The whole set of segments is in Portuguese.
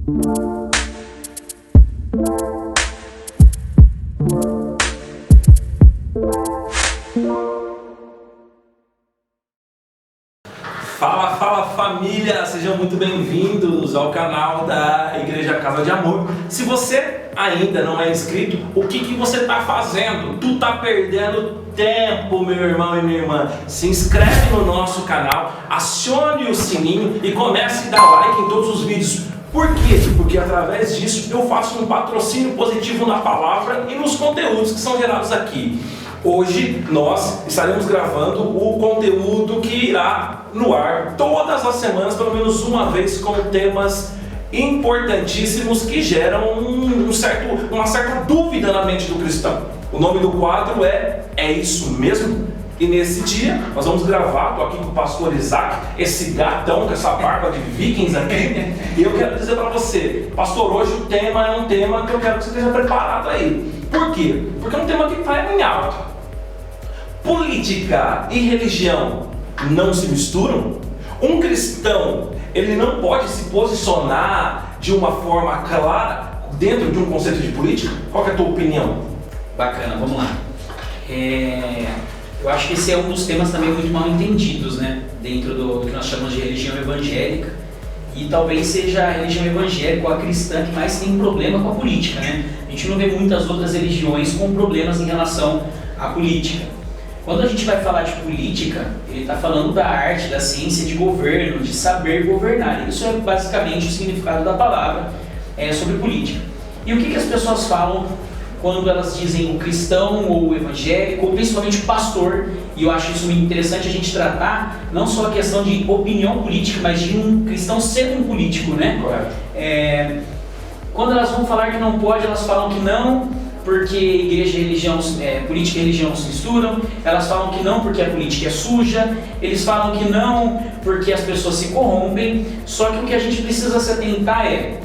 Fala família, sejam muito bem-vindos ao canal da Igreja Casa de Amor. Se você ainda não é inscrito, o que você está fazendo? Tu tá perdendo tempo, meu irmão e minha irmã. Se inscreve no nosso canal, acione o sininho e comece a dar like em todos os vídeos. Por quê? Porque através disso eu faço um patrocínio positivo na palavra e nos conteúdos que são gerados aqui. Hoje nós estaremos gravando o conteúdo que irá no ar todas as semanas, pelo menos uma vez, com temas importantíssimos que geram uma certa dúvida na mente do cristão. O nome do quadro é Isso Mesmo? E nesse dia nós vamos gravar, estou aqui com o pastor Isaac, esse gatão com essa barba de vikings aqui, e eu quero dizer para você, pastor, hoje o tema é um tema que eu quero que você esteja preparado aí. Por quê? Porque é um tema que está em alta. Política e religião não se misturam? Um cristão, ele não pode se posicionar de uma forma clara dentro de um conceito de política? Qual que é a tua opinião? Bacana, vamos lá. Eu acho que esse é um dos temas também muito mal entendidos, né? Dentro do que nós chamamos de religião evangélica. E talvez seja a religião evangélica ou a cristã que mais tem problema com a política, né? A gente não vê muitas outras religiões com problemas em relação à política. Quando a gente vai falar de política, ele está falando da arte, da ciência de governo, de saber governar. Isso é basicamente o significado da palavra sobre política. E o que as pessoas falam quando elas dizem o cristão ou o evangélico, ou principalmente o pastor? E eu acho isso muito interessante a gente tratar, não só a questão de opinião política, mas de um cristão ser um político, né? Correto. Quando elas vão falar que não pode, elas falam que não, porque igreja e religião, política e religião se misturam. Elas falam que não porque a política é suja. Eles falam que não porque as pessoas se corrompem. Só que o que a gente precisa se atentar é: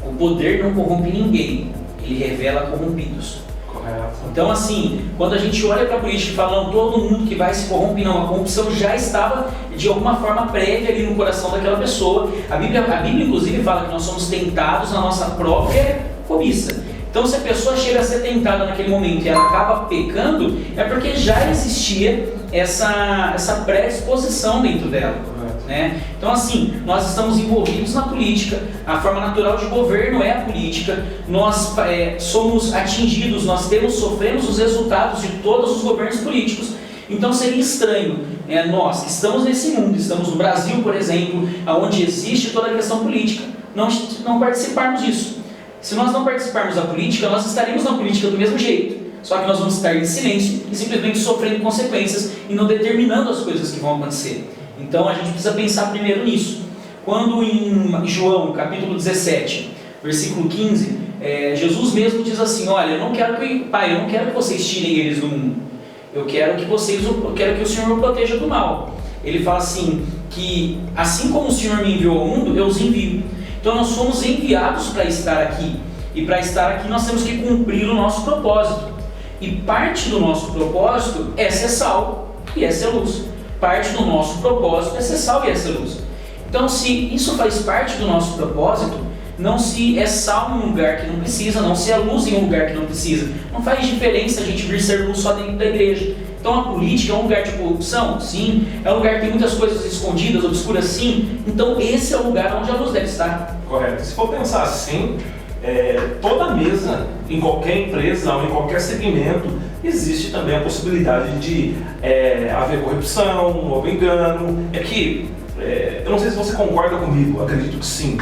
o poder não corrompe ninguém, ele revela corrompidos. Correto. Então assim, quando a gente olha para a política e fala, não, todo mundo que vai se corrompe, não, a corrupção já estava de alguma forma prévia ali no coração daquela pessoa. A Bíblia inclusive fala que nós somos tentados na nossa própria cobiça. Então, se a pessoa chega a ser tentada naquele momento e ela acaba pecando, é porque já existia essa predisposição dentro dela, né? Então, assim, nós estamos envolvidos na política, a forma natural de governo é a política, nós somos atingidos, sofremos os resultados de todos os governos políticos. Então, seria estranho nós que estamos nesse mundo, estamos no Brasil, por exemplo, onde existe toda a questão política, não participarmos disso. Se nós não participarmos da política, nós estaremos na política do mesmo jeito, só que nós vamos estar em silêncio e simplesmente sofrendo consequências e não determinando as coisas que vão acontecer. Então a gente precisa pensar primeiro nisso. Quando em João, capítulo 17, versículo 15, Jesus mesmo diz assim: olha, eu não quero que vocês tirem eles do mundo, eu quero que o Senhor me proteja do mal. Ele fala assim, que assim como o Senhor me enviou ao mundo, eu os envio. Então nós somos enviados para estar aqui. E para estar aqui nós temos que cumprir o nosso propósito. E parte do nosso propósito é ser sal e é ser luz. Parte do nosso propósito é ser sal e é ser luz. Então, se isso faz parte do nosso propósito, não se é sal em um lugar que não precisa, não se é luz em um lugar que não precisa. Não faz diferença a gente vir ser luz só dentro da igreja. Então a política é um lugar de corrupção? Sim. É um lugar que tem muitas coisas escondidas, obscuras? Sim. Então esse é o lugar onde a luz deve estar. Correto. Se for pensar assim, toda mesa, em qualquer empresa ou em qualquer segmento, existe também a possibilidade de haver corrupção, ou engano. Eu não sei se você concorda comigo, acredito que sim.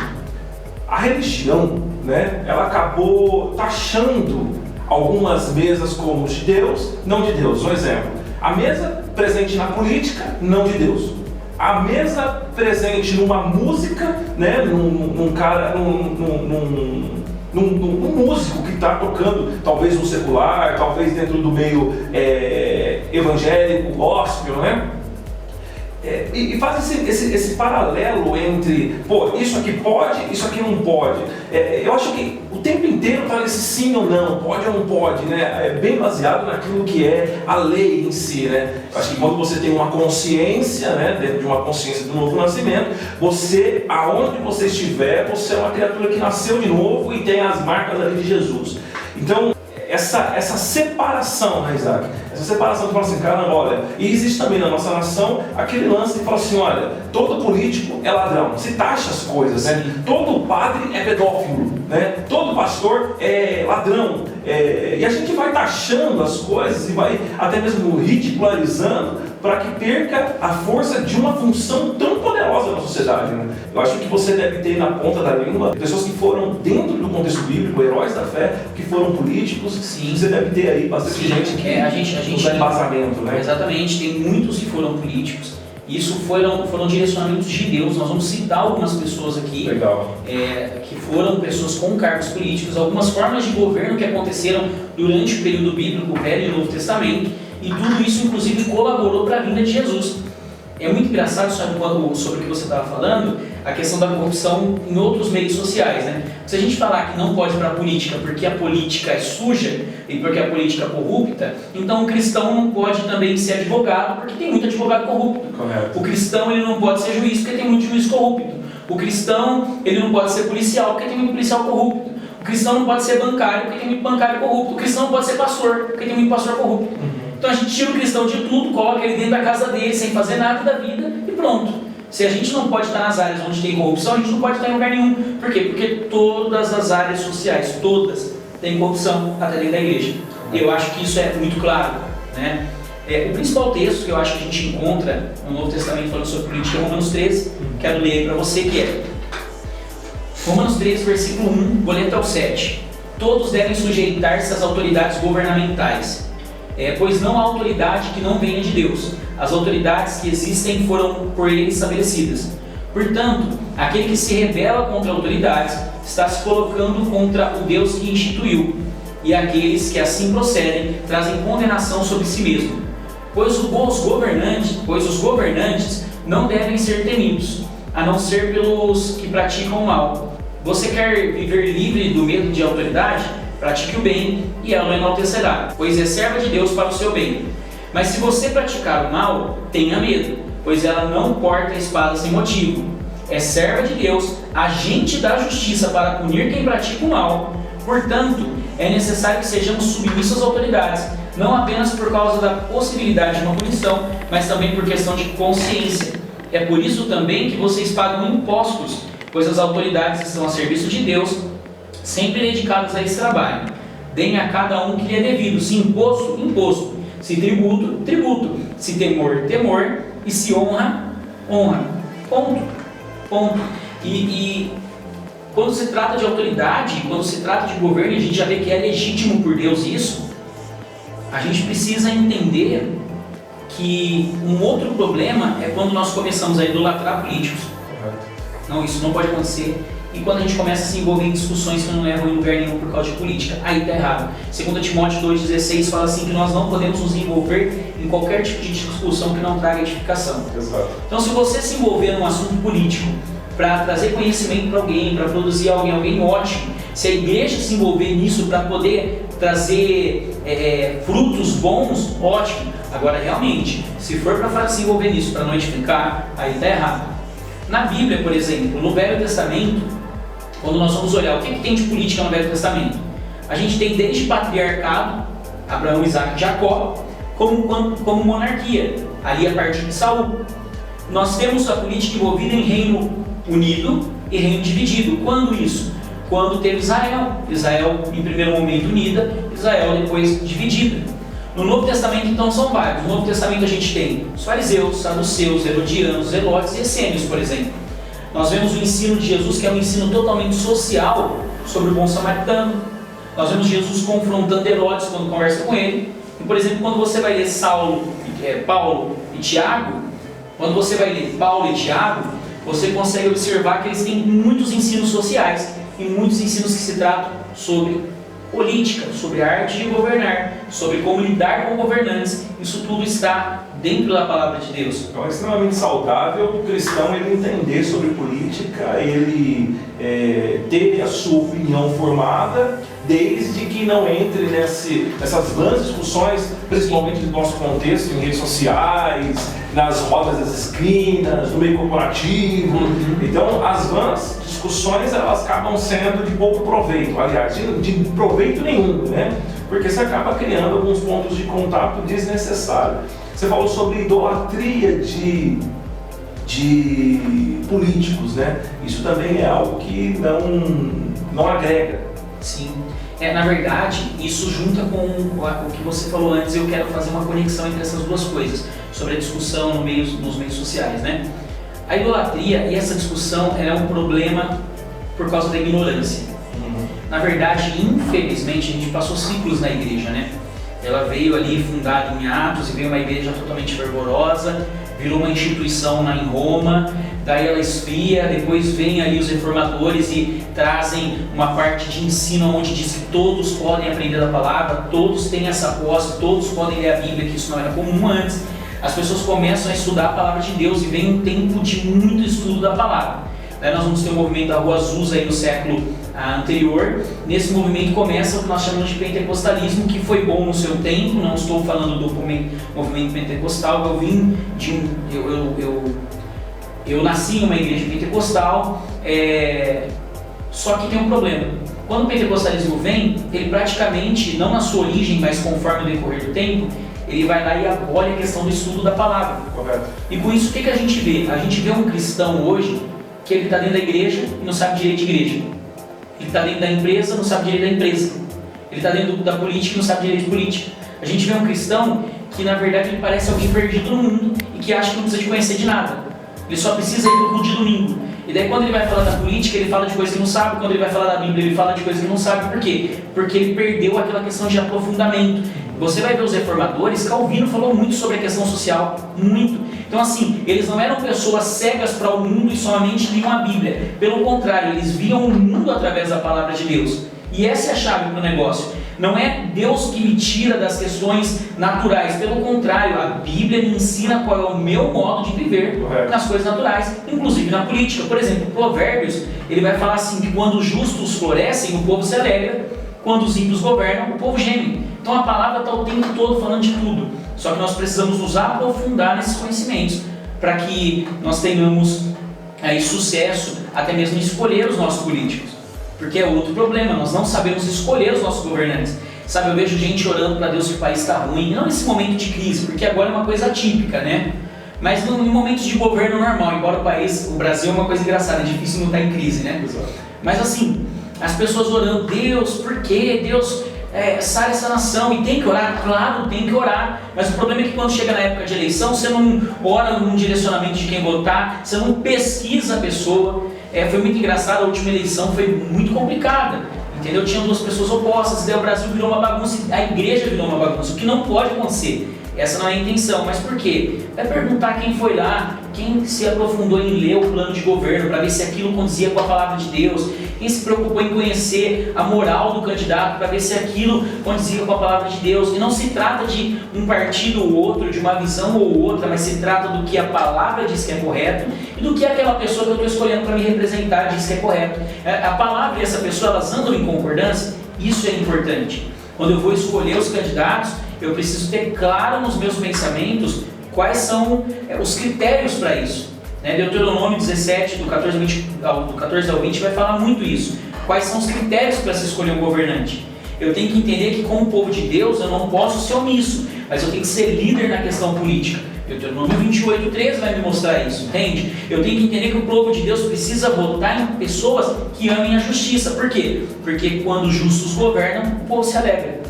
A religião, né, ela acabou taxando algumas mesas como de Deus, não de Deus. Um exemplo, a mesa presente na política, não de Deus. A mesa presente numa música, né, num músico que está tocando, talvez no secular, talvez dentro do meio evangélico, gospel, né? E faz esse paralelo entre, pô, isso aqui pode, isso aqui não pode. Eu acho que o tempo inteiro está nesse sim ou não, pode ou não pode, né? É bem baseado naquilo que é a lei em si, né? Eu acho que quando você tem uma consciência, né, dentro de uma consciência do novo nascimento, você, aonde você estiver, você é uma criatura que nasceu de novo e tem as marcas ali de Jesus. Então, essa separação, né, Isaac? Essa separação que fala assim, caramba, olha, e existe também na nossa nação aquele lance que fala assim, olha, todo político é ladrão, se taxa as coisas, né? Todo padre é pedófilo, né? Todo pastor é ladrão, e a gente vai taxando as coisas e vai até mesmo ridicularizando para que perca a força de uma função tão poderosa na sociedade, né? Eu acho que você deve ter na ponta da língua pessoas que foram dentro do contexto bíblico, heróis da fé, que foram políticos. Sim. Você deve ter aí bastante gente que a gente dá embasamento, né? Exatamente, tem muitos que foram políticos. Isso foram direcionamentos de Deus. Nós vamos citar algumas pessoas aqui. Legal. Que foram pessoas com cargos políticos, algumas formas de governo que aconteceram durante o período bíblico, o Velho e o Novo Testamento, e tudo isso inclusive colaborou para a vinda de Jesus. É muito engraçado sobre o que você estava falando, a questão da corrupção em outros meios sociais, né? Se a gente falar que não pode ir para a política porque a política é suja e porque a política é corrupta, então o cristão não pode também ser advogado porque tem muito advogado corrupto. Correto. O cristão ele não pode ser juiz porque tem muito juiz corrupto. O cristão ele não pode ser policial porque tem muito policial corrupto. O cristão não pode ser bancário porque tem muito bancário corrupto. O cristão não pode ser pastor porque tem muito pastor corrupto. Então a gente tira o cristão de tudo, coloca ele dentro da casa dele, sem fazer nada da vida e pronto. Se a gente não pode estar nas áreas onde tem corrupção, a gente não pode estar em lugar nenhum. Por quê? Porque todas as áreas sociais, todas, têm corrupção até dentro da igreja. Eu acho que isso é muito claro, né? O principal texto que eu acho que a gente encontra no Novo Testamento falando sobre política é Romanos 13, quero ler para você, que é Romanos 13, versículo 1, vou ler até o 7. Todos devem sujeitar-se às autoridades governamentais, pois não há autoridade que não venha de Deus. As autoridades que existem foram por ele estabelecidas. Portanto, aquele que se rebela contra autoridades está se colocando contra o Deus que instituiu, e aqueles que assim procedem trazem condenação sobre si mesmo. Pois os governantes não devem ser temidos, a não ser pelos que praticam o mal. Você quer viver livre do medo de autoridade? Pratique o bem e ela o enaltecerá, pois é serva de Deus para o seu bem. Mas se você praticar o mal, tenha medo, pois ela não corta a espada sem motivo. É serva de Deus, agente da justiça para punir quem pratica o mal. Portanto, é necessário que sejamos submissos às autoridades, não apenas por causa da possibilidade de uma punição, mas também por questão de consciência. É por isso também que vocês pagam impostos, pois as autoridades estão a serviço de Deus, sempre dedicadas a esse trabalho. Deem a cada um o que lhe é devido, se imposto, imposto, se tributo, tributo, se temor, temor, e se honra, honra. Ponto. E quando se trata de autoridade, quando se trata de governo, a gente já vê que é legítimo por Deus isso, a gente precisa entender que um outro problema é quando nós começamos a idolatrar políticos. Não, isso não pode acontecer. E quando a gente começa a se envolver em discussões que não levam em lugar nenhum por causa de política, aí está errado. 2 Timóteo 2,16 fala assim que nós não podemos nos envolver em qualquer tipo de discussão que não traga edificação. Exato. Então, se você se envolver num assunto político para trazer conhecimento para alguém, para produzir alguém ótimo, se a igreja se envolver nisso para poder trazer frutos bons, ótimo. Agora, realmente, se for para se envolver nisso para não edificar, aí está errado. Na Bíblia, por exemplo, no Velho Testamento, quando nós vamos olhar o que tem de política no Velho Testamento, a gente tem desde patriarcado, Abraão, Isaac e Jacó, como monarquia, ali a partir de Saul. Nós temos a política envolvida em reino unido e reino dividido. Quando isso? Quando teve Israel em primeiro momento unida, Israel depois dividida. No Novo Testamento, então, são vários. No Novo Testamento a gente tem os fariseus, saduceus, herodianos, zelotes e essênios, por exemplo. Nós vemos o ensino de Jesus, que é um ensino totalmente social, sobre o bom samaritano. Nós vemos Jesus confrontando Herodes quando conversa com ele. E, por exemplo, quando você vai ler Paulo e Tiago, você consegue observar que eles têm muitos ensinos sociais e muitos ensinos que se tratam sobre política, sobre a arte de governar, sobre como lidar com governantes. Isso tudo está dentro da palavra de Deus. Então é extremamente saudável o cristão ele entender sobre política, ele ter a sua opinião formada, desde que não entre nessas vãs discussões, principalmente do nosso contexto, em redes sociais, nas rodas das esquinas, no meio corporativo. Então as vãs discussões elas acabam sendo de pouco proveito, aliás, de proveito nenhum, né? Porque você acaba criando alguns pontos de contato desnecessários. Você falou sobre idolatria de políticos, né? Isso também é algo que não agrega. Sim. Na verdade, isso junta com o que você falou antes, eu quero fazer uma conexão entre essas duas coisas, sobre a discussão nos meios sociais, né? A idolatria e essa discussão é um problema por causa da ignorância. Na verdade, infelizmente, a gente passou ciclos na igreja, né? Ela veio ali fundada em Atos e veio uma igreja totalmente fervorosa, virou uma instituição em Roma, daí ela esfria, depois vem ali os reformadores e trazem uma parte de ensino onde diz que todos podem aprender a palavra, todos têm essa posse, todos podem ler a Bíblia, que isso não era comum antes. As pessoas começam a estudar a palavra de Deus e vem um tempo de muito estudo da palavra. Daí nós vamos ter o movimento da Rua Azusa aí no século anterior. Nesse movimento começa o que nós chamamos de pentecostalismo, que foi bom no seu tempo. Não estou falando do movimento pentecostal. Eu nasci em uma igreja pentecostal, só que tem um problema. Quando o pentecostalismo vem, ele praticamente, não na sua origem, mas conforme o decorrer do tempo, ele vai lá e abole a questão do estudo da palavra. Correto. E com isso, o que a gente vê? A gente vê um cristão hoje que ele está dentro da igreja e não sabe direito de igreja. Ele está dentro da empresa e não sabe direito da empresa. Ele está dentro da política e não sabe direito de política. A gente vê um cristão que, na verdade, ele parece alguém perdido no mundo e que acha que não precisa de conhecer de nada. Ele só precisa ir para o culto de domingo. E daí, quando ele vai falar da política, ele fala de coisas que não sabe. Quando ele vai falar da Bíblia, ele fala de coisas que não sabe. Por quê? Porque ele perdeu aquela questão de aprofundamento. Você vai ver os reformadores, Calvino falou muito sobre a questão social, muito. Então assim, eles não eram pessoas cegas para o mundo e somente liam a Bíblia. Pelo contrário, eles viam o mundo através da palavra de Deus. E essa é a chave para o negócio. Não é Deus que me tira das questões naturais. Pelo contrário, a Bíblia me ensina qual é o meu modo de viver nas coisas naturais, inclusive na política. Por exemplo, Provérbios, ele vai falar assim, que quando os justos florescem, o povo se alegra. Quando os ímpios governam, o povo geme. Então a palavra está o tempo todo falando de tudo. Só que nós precisamos nos aprofundar nesses conhecimentos para que nós tenhamos sucesso até mesmo em escolher os nossos políticos. Porque é outro problema, nós não sabemos escolher os nossos governantes. Sabe, eu vejo gente orando para Deus que o país está ruim, não nesse momento de crise, porque agora é uma coisa atípica, né? Mas em momentos de governo normal, embora o Brasil é uma coisa engraçada, é difícil não estar em crise, né? Mas assim, as pessoas orando, Deus, por quê? Deus, sara essa nação, e tem que orar? Claro, tem que orar, mas o problema é que quando chega na época de eleição, você não ora num direcionamento de quem votar, você não pesquisa a pessoa. Foi muito engraçado, a última eleição foi muito complicada, entendeu? Tinham duas pessoas opostas, daí o Brasil virou uma bagunça, a igreja virou uma bagunça, o que não pode acontecer. Essa não é a intenção, mas por quê? É perguntar quem foi lá, quem se aprofundou em ler o plano de governo para ver se aquilo condizia com a palavra de Deus, quem se preocupou em conhecer a moral do candidato para ver se aquilo condizia com a palavra de Deus. E não se trata de um partido ou outro, de uma visão ou outra, mas se trata do que a palavra diz que é correto e do que aquela pessoa que eu estou escolhendo para me representar diz que é correto. A palavra e essa pessoa, elas andam em concordância, isso é importante. Quando eu vou escolher os candidatos, eu preciso ter claro nos meus pensamentos quais são os critérios para isso. Deuteronômio 17, do 14 ao 20, vai falar muito isso. Quais são os critérios para se escolher um governante? Eu tenho que entender que, como povo de Deus, eu não posso ser omisso, mas eu tenho que ser líder na questão política. Deuteronômio 28:13 vai me mostrar isso, entende? Eu tenho que entender que o povo de Deus precisa votar em pessoas que amem a justiça. Por quê? Porque quando os justos governam, o povo se alegra.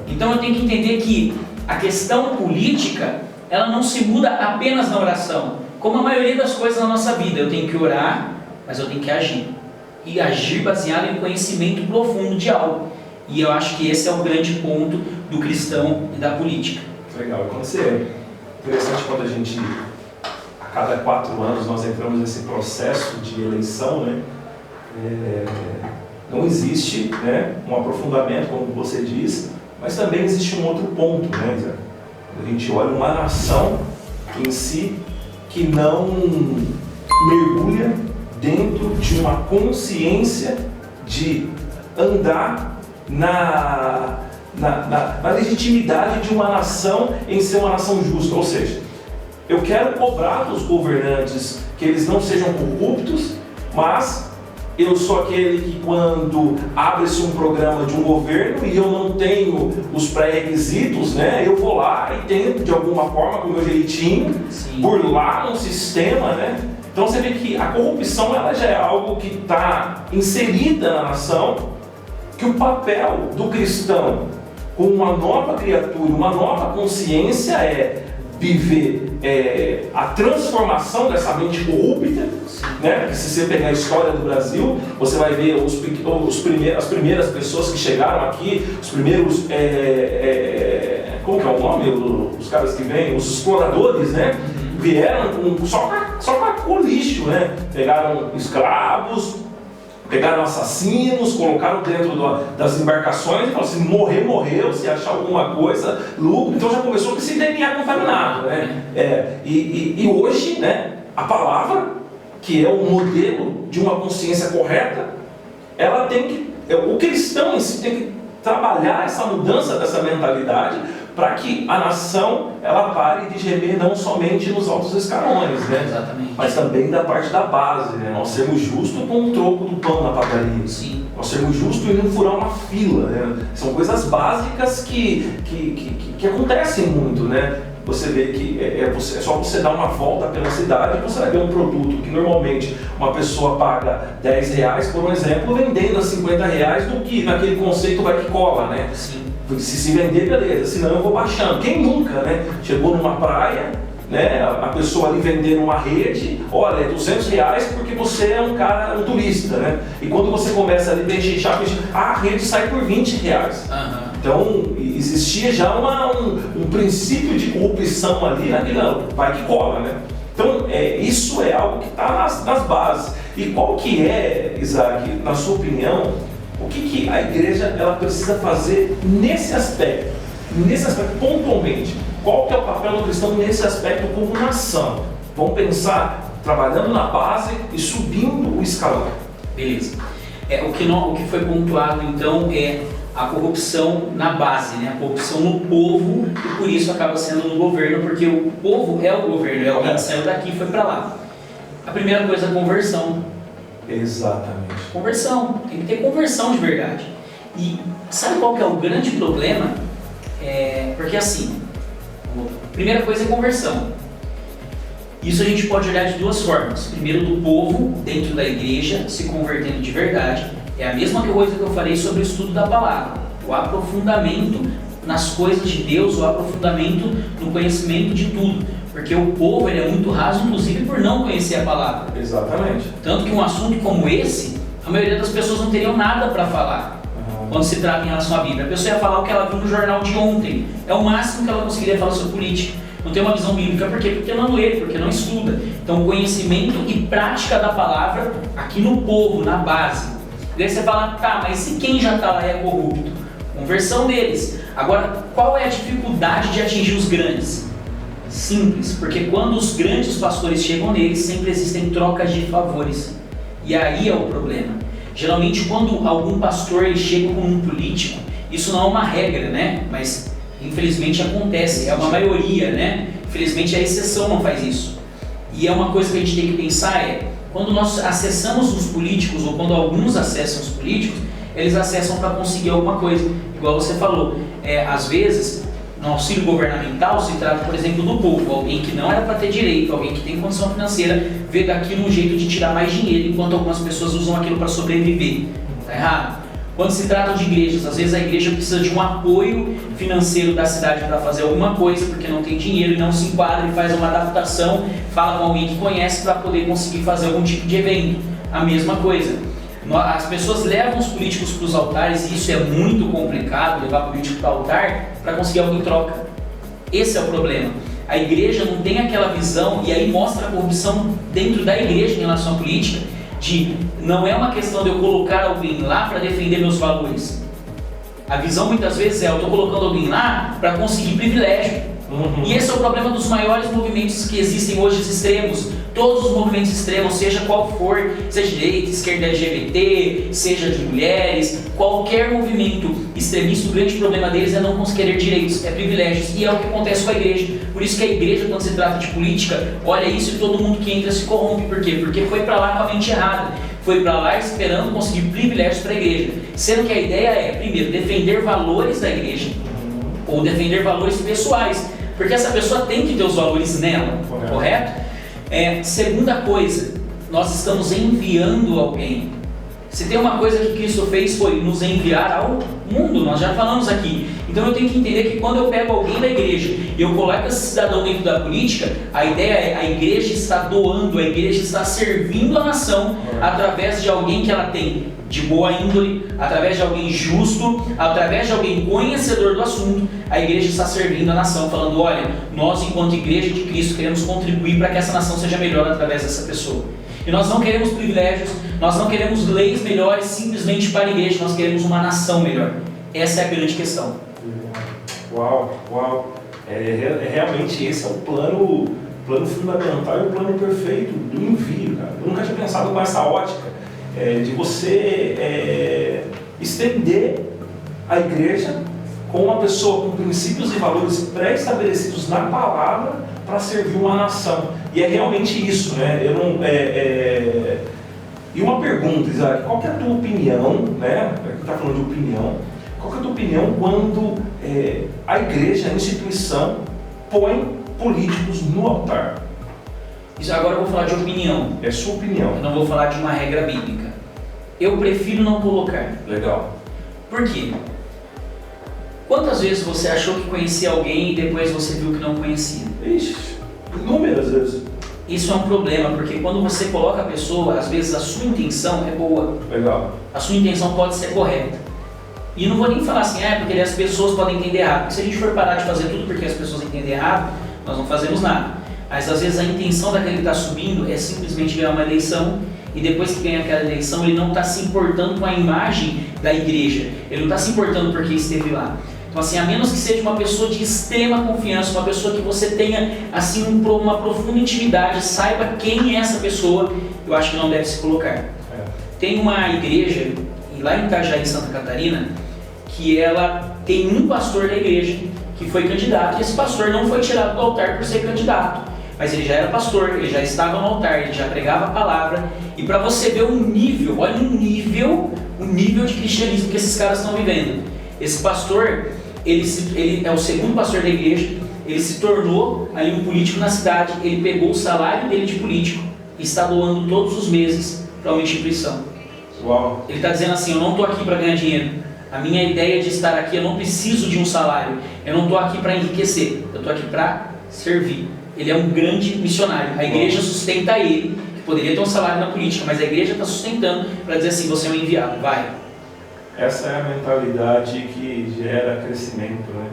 Então eu tenho que entender que a questão política, ela não se muda apenas na oração. Como a maioria das coisas na nossa vida, eu tenho que orar, mas eu tenho que agir. E agir baseado em conhecimento profundo de algo. E eu acho que esse é o grande ponto do cristão e da política. Legal, é interessante quando a gente, a cada 4 anos, nós entramos nesse processo de eleição, né? Não existe, né, um aprofundamento, como você diz, mas também existe um outro ponto, né, Zé? A gente olha uma nação em si que não mergulha dentro de uma consciência de andar na legitimidade de uma nação em ser uma nação justa. Ou seja, eu quero cobrar dos governantes que eles não sejam corruptos, mas eu sou aquele que, quando abre-se um programa de um governo e eu não tenho os pré-requisitos, né, eu vou lá e tento, de alguma forma, com o meu jeitinho, burlar um sistema, né? Então você vê que a corrupção ela já é algo que está inserida na nação, que o papel do cristão com uma nova criatura, uma nova consciência é viver a transformação dessa mente corrupta, né? Que se você pegar a história do Brasil, você vai ver as primeiras pessoas que chegaram aqui, os primeiros, como que é o nome? Os caras que vêm, os exploradores, né? Vieram só com lixo, né? Pegaram escravos, pegaram assassinos, colocaram dentro das embarcações e falaram assim, morreu, se achar alguma coisa, lucro. Então já começou com esse DNA contaminado, né? E hoje, né, a palavra, que é o modelo de uma consciência correta, ela tem que, o cristão em si tem que trabalhar essa mudança dessa mentalidade para que a nação ela pare de gemer não somente nos altos escalões, né? Exatamente. Mas também da parte da base, né? Nós sermos justos com o troco do pão na padaria. Sim. Nós sermos justos e não furar uma fila, né? São coisas básicas que acontecem muito, né? Você vê que é só você dar uma volta pela cidade e você vai ver um produto que normalmente uma pessoa paga R$10, por exemplo, vendendo a R$50, do que naquele conceito vai que cola, né? Sim. Se vender, beleza, senão eu vou baixando. Quem nunca, né? Chegou numa praia, né? A pessoa ali vendendo uma rede, olha, R$200 porque você é um cara, um turista, né? E quando você começa ali a encher, a rede sai por R$20. Então, existia já um princípio de corrupção ali, não, vai que cola, né? Então, isso é algo que está nas bases. E qual que é, Isaac, na sua opinião, o que a igreja ela precisa fazer nesse aspecto pontualmente? Qual que é o papel do cristão nesse aspecto como nação? Vamos pensar trabalhando na base e subindo o escalão. Beleza. O que foi pontuado então é a corrupção na base, né? A corrupção no povo, e por isso acaba sendo no governo, porque o povo é o governo, é alguém que saiu daqui e foi para lá. A primeira coisa é a conversão. Exatamente. Conversão, tem que ter conversão de verdade. E sabe qual que é o grande problema? Porque assim, a primeira coisa é conversão. Isso a gente pode olhar de duas formas. Primeiro, do povo dentro da igreja se convertendo de verdade. É a mesma coisa que eu falei sobre o estudo da palavra, o aprofundamento nas coisas de Deus, o aprofundamento no conhecimento de tudo, porque o povo ele é muito raso, inclusive por não conhecer a palavra. Exatamente. Tanto que um assunto como esse, a maioria das pessoas não teriam nada para falar quando se trata em relação à Bíblia. A pessoa ia falar o que ela viu no jornal de ontem, é o máximo que ela conseguiria falar sobre política. Não tem uma visão bíblica, por quê? Porque não lê, porque não estuda. Então, conhecimento e prática da palavra aqui no povo, na base. Daí você fala, tá, mas se quem já está lá é corrupto? Conversão deles. Agora, qual é a dificuldade de atingir os grandes? Simples, porque quando os grandes pastores chegam neles, sempre existem trocas de favores. E aí é o problema. Geralmente, quando algum pastor ele chega como um político, isso não é uma regra, né? Mas infelizmente acontece, é uma maioria, né? Infelizmente a exceção não faz isso. E é uma coisa que a gente tem que pensar quando nós acessamos os políticos, ou quando alguns acessam os políticos, eles acessam para conseguir alguma coisa. Igual você falou, às vezes, no auxílio governamental se trata, por exemplo, do povo. Alguém que não era para ter direito, alguém que tem condição financeira, vê daquilo um jeito de tirar mais dinheiro, enquanto algumas pessoas usam aquilo para sobreviver. Está errado? Quando se trata de igrejas, às vezes a igreja precisa de um apoio financeiro da cidade para fazer alguma coisa, porque não tem dinheiro e não se enquadra e faz uma adaptação, fala com alguém que conhece para poder conseguir fazer algum tipo de evento. A mesma coisa. As pessoas levam os políticos para os altares e isso é muito complicado, levar político para o altar para conseguir algo em troca. Esse é o problema. A igreja não tem aquela visão, e aí mostra a corrupção dentro da igreja em relação à política, não é uma questão de eu colocar alguém lá para defender meus valores. A visão muitas vezes eu estou colocando alguém lá para conseguir privilégio. E esse é o problema dos maiores movimentos que existem hoje, os extremos. Todos os movimentos extremos, seja qual for, seja direita, esquerda, LGBT, seja de mulheres, qualquer movimento extremista, o grande problema deles é não querer direitos, é privilégios. E é o que acontece com a igreja. Por isso que a igreja, quando se trata de política, olha isso e todo mundo que entra se corrompe. Por quê? Porque foi para lá com a mente errada. Foi para lá esperando conseguir privilégios para a igreja. Sendo que a ideia é, primeiro, defender valores da igreja, ou defender valores pessoais. Porque essa pessoa tem que ter os valores nela, correto? Segunda coisa, nós estamos enviando alguém. Se tem uma coisa que Cristo fez foi nos enviar ao mundo, nós já falamos aqui. Então eu tenho que entender que quando eu pego alguém da igreja e eu coloco esse cidadão dentro da política, a ideia é a igreja está doando, a igreja está servindo a nação através de alguém que ela tem de boa índole, através de alguém justo, através de alguém conhecedor do assunto. A igreja está servindo a nação, falando, olha, nós enquanto igreja de Cristo queremos contribuir para que essa nação seja melhor através dessa pessoa. E nós não queremos privilégios, nós não queremos leis melhores simplesmente para a igreja, nós queremos uma nação melhor. Essa é a grande questão. Uau. Realmente esse é o plano fundamental e o plano perfeito do envio, cara. Eu nunca tinha pensado com essa ótica de você estender a igreja com uma pessoa com princípios e valores pré-estabelecidos na palavra para servir uma nação. E é realmente isso, né? E uma pergunta, Isaac, qual que é a tua opinião, né? Aqui está falando de opinião. Qual que é a tua opinião quando a igreja, a instituição, põe políticos no altar? Isso agora eu vou falar de opinião. É sua opinião. Eu não vou falar de uma regra bíblica. Eu prefiro não colocar. Legal. Por quê? Quantas vezes você achou que conhecia alguém e depois você viu que não conhecia? Ixi, inúmeras vezes. Isso é um problema, porque quando você coloca a pessoa, às vezes a sua intenção é boa. Legal. A sua intenção pode ser correta. E não vou nem falar assim, porque as pessoas podem entender errado. Porque se a gente for parar de fazer tudo porque as pessoas entendem errado, nós não fazemos nada. Mas às vezes a intenção daquele que está subindo é simplesmente ganhar uma eleição, e depois que ganha aquela eleição ele não está se importando com a imagem da igreja, ele não está se importando porque esteve lá. Então assim, a menos que seja uma pessoa de extrema confiança, uma pessoa que você tenha assim uma profunda intimidade, saiba quem é essa pessoa, eu acho que não deve se colocar. Tem uma igreja lá em Itajaí, Santa Catarina, que ela tem um pastor da igreja que foi candidato, e esse pastor não foi tirado do altar por ser candidato, mas ele já era pastor, ele já estava no altar, ele já pregava a palavra. E para você ver o nível, olha o nível de cristianismo que esses caras estão vivendo. Esse pastor, ele é o segundo pastor da igreja, ele se tornou ali um político na cidade, ele pegou o salário dele de político e está doando todos os meses para uma instituição. Uau. Ele está dizendo assim, eu não estou aqui para ganhar dinheiro, a minha ideia de estar aqui, eu não preciso de um salário, eu não estou aqui para enriquecer, eu estou aqui para servir. Ele é um grande missionário, a igreja sustenta ele, que poderia ter um salário na política, mas a igreja está sustentando para dizer assim, você é um enviado, vai. Essa é a mentalidade que gera crescimento, né?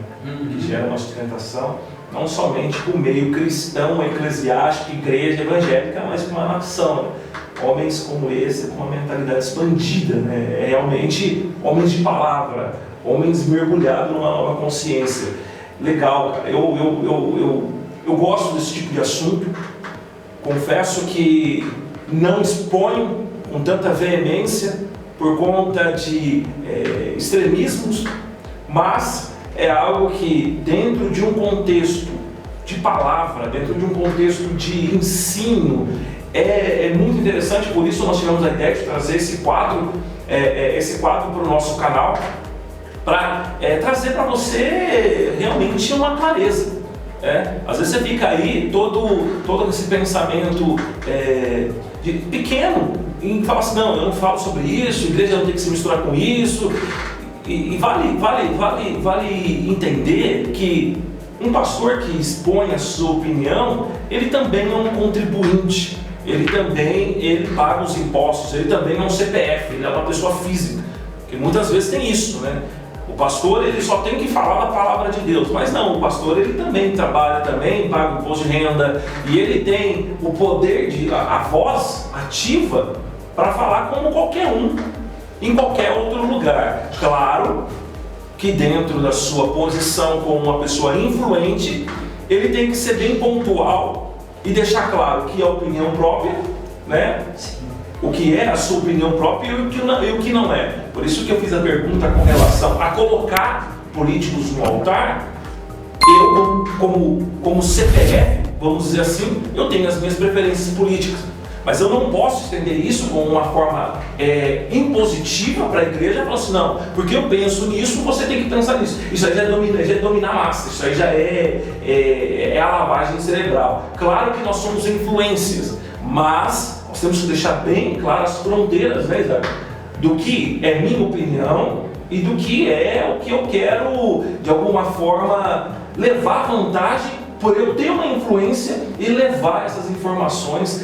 Que gera uma sustentação, não somente para o meio cristão, eclesiástico, igreja evangélica, mas para uma nação. Homens como esse, com uma mentalidade expandida, né? Realmente homens de palavra, homens mergulhados numa nova consciência. Legal, cara. Eu gosto desse tipo de assunto. Confesso que não exponho com tanta veemência por conta de extremismos, mas é algo que dentro de um contexto de palavra, dentro de um contexto de ensino, é muito interessante. Por isso nós tivemos a ideia de trazer esse quadro para o nosso canal, para trazer para você realmente uma clareza. Às vezes você fica aí todo esse pensamento pequeno e fala assim, não, eu não falo sobre isso, a igreja não tem que se misturar com isso. E vale entender que um pastor que expõe a sua opinião, ele também é um contribuinte, ele paga os impostos, ele também é um CPF, ele é uma pessoa física, porque muitas vezes tem isso, né? O pastor, ele só tem que falar da palavra de Deus, mas não, o pastor, ele também trabalha, também paga imposto de renda, e ele tem o poder, a voz ativa para falar como qualquer um, em qualquer outro lugar. Claro que dentro da sua posição como uma pessoa influente, ele tem que ser bem pontual e deixar claro que é opinião própria, né? Sim. O que é a sua opinião própria e o que não é. Por isso que eu fiz a pergunta com relação a colocar políticos no altar. Eu, como CPF, vamos dizer assim, eu tenho as minhas preferências políticas, mas eu não posso estender isso com uma forma impositiva para a igreja e falar assim, não, porque eu penso nisso, você tem que pensar nisso. Isso aí já é dominar a massa, isso aí já é a lavagem cerebral. Claro que nós somos influências, mas nós temos que deixar bem claras as fronteiras, né, Isaac? Do que é minha opinião e do que é o que eu quero, de alguma forma, levar vantagem por eu ter uma influência e levar essas informações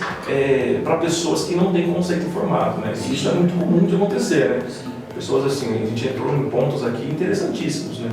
para pessoas que não têm conceito formado, né? Isso é muito comum de acontecer, né? Pessoas assim, a gente entrou em pontos aqui interessantíssimos, né?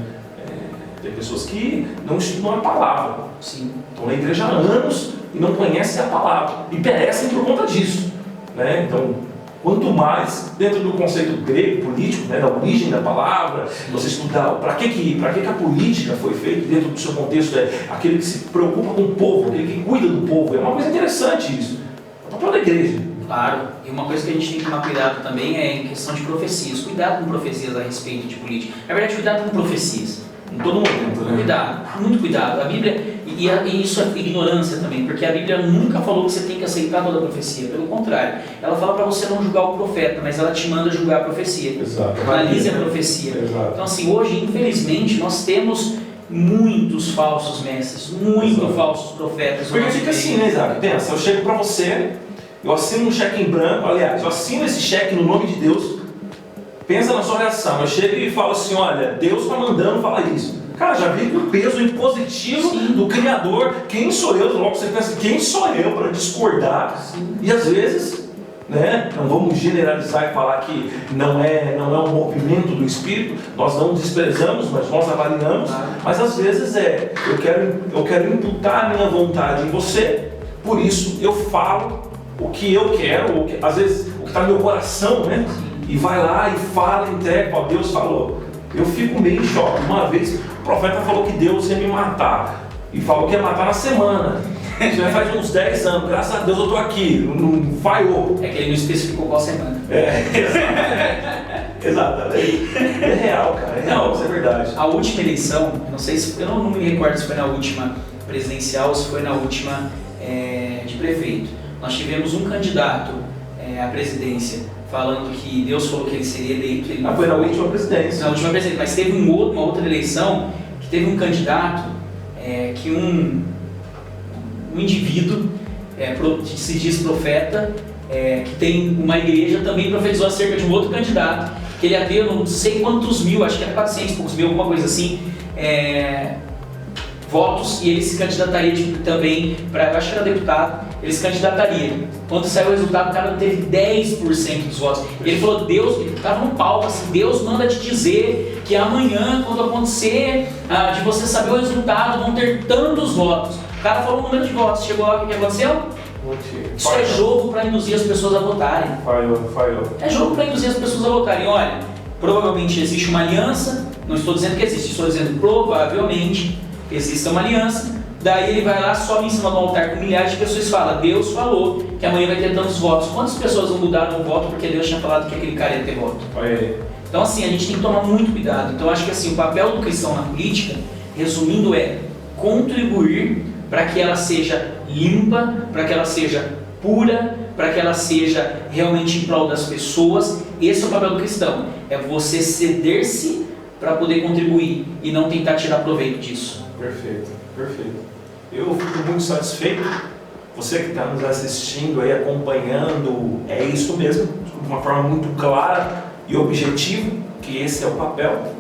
Tem pessoas que não estudam a palavra, estão na igreja há anos e não conhecem a palavra e perecem por conta disso, né? Então, quanto mais dentro do conceito grego, político, né, da origem da palavra, você estudar para que a política foi feita dentro do seu contexto, aquele que se preocupa com o povo, aquele que cuida do povo, é uma coisa interessante isso, é o papel da igreja. Claro, e uma coisa que a gente tem que tomar cuidado também é em questão de profecias, cuidado com profecias a respeito de política, na verdade cuidado com profecias. Em todo momento, né? Cuidado, muito cuidado. A Bíblia, e isso é ignorância também, porque a Bíblia nunca falou que você tem que aceitar toda a profecia, pelo contrário, ela fala para você não julgar o profeta, mas ela te manda julgar a profecia. Exato. Analise a profecia. Exato. Então assim, hoje, infelizmente, nós temos muitos falsos mestres, falsos profetas. Porque fica assim, né, Isaac? Pensa, eu chego para você, eu assino um cheque em branco, aliás, eu assino esse cheque no nome de Deus. Pensa na sua reação, eu chego e falo assim, olha, Deus está mandando falar isso. Cara, já vi o peso impositivo do Criador. Quem sou eu? Logo você pensa, quem sou eu para discordar? E às vezes, né, não vamos generalizar e falar que não é um movimento do Espírito, nós não desprezamos, mas nós avaliamos. Mas às vezes eu quero imputar a minha vontade em você, por isso eu falo o que eu quero, às vezes o que está no meu coração, né? E vai lá e fala, entrega, ó, Deus falou. Eu fico meio em choque. Uma vez o profeta falou que Deus ia me matar. E falou que ia matar na semana. Isso já faz uns 10 anos. Graças a Deus eu estou aqui. Não falhou. É que ele não especificou qual semana. Exatamente. É real, cara. É real, isso é verdade. A última eleição, não sei se, eu não me recordo se foi na última presidencial ou se foi na última de prefeito. Nós tivemos um candidato à presidência falando que Deus falou que ele seria eleito. Ele foi na última presidência. Na última presidência, mas teve uma outra eleição que teve um candidato que um indivíduo que se diz profeta, que tem uma igreja, também profetizou acerca de um outro candidato, que ele ia ter não sei quantos mil, acho que era 400 e poucos mil, alguma coisa assim, votos, e ele se candidataria também para, eu acho que era deputado, ele se candidataria. Quando saiu o resultado, o cara não teve 10% dos votos. E ele falou, Deus, ele estava no palco assim, Deus manda te dizer que amanhã, quando acontecer, de você saber o resultado, vão ter tantos votos. O cara falou o número de votos, chegou lá, o que aconteceu? Isso é jogo para induzir as pessoas a votarem. Falhou. É jogo para induzir as pessoas a votarem. Olha, provavelmente existe uma aliança, não estou dizendo que existe, estou dizendo provavelmente existe uma aliança, daí ele vai lá, sobe em cima do altar com milhares de pessoas e fala, Deus falou que amanhã vai ter tantos votos. Quantas pessoas vão mudar o voto porque Deus tinha falado que aquele cara ia ter voto? Então assim, a gente tem que tomar muito cuidado. Então acho que assim, o papel do cristão na política, resumindo, é contribuir para que ela seja limpa, para que ela seja pura, para que ela seja realmente em prol das pessoas. Esse é o papel do cristão, é você ceder-se para poder contribuir e não tentar tirar proveito disso. Perfeito. Eu fico muito satisfeito. Você que está nos assistindo aí, acompanhando, é isso mesmo, de uma forma muito clara e objetiva, que esse é o papel.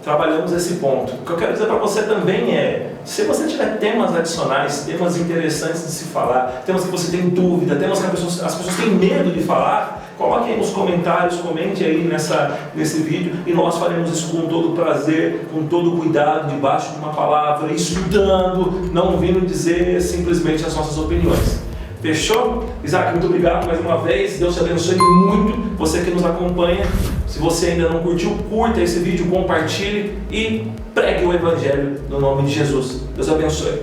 Trabalhamos esse ponto. O que eu quero dizer para você também é, se você tiver temas adicionais, temas interessantes de se falar, temas que você tem dúvida, temas que as pessoas têm medo de falar, coloque aí nos comentários, comente aí nesse vídeo e nós faremos isso com todo prazer, com todo cuidado, debaixo de uma palavra, estudando, não vindo dizer simplesmente as nossas opiniões. Fechou? Isaac, muito obrigado mais uma vez, Deus te abençoe muito, você que nos acompanha. Se você ainda não curtiu, curta esse vídeo, compartilhe e pregue o Evangelho no nome de Jesus. Deus abençoe.